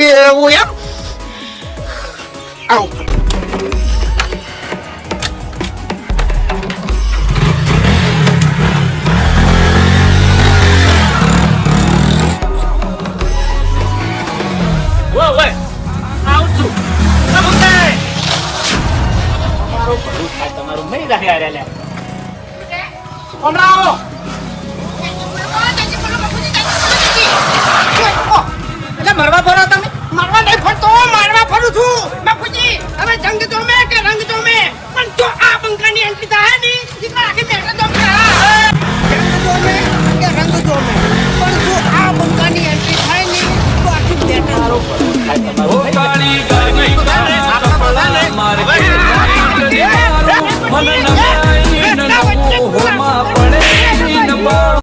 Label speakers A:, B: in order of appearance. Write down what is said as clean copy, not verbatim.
A: એવું એમ આવ
B: ઓય આવું છું તમારું ભલું થાય તમારું નહીં રાખે આરે લે હમણાં આવો એટલે મરવા બોલો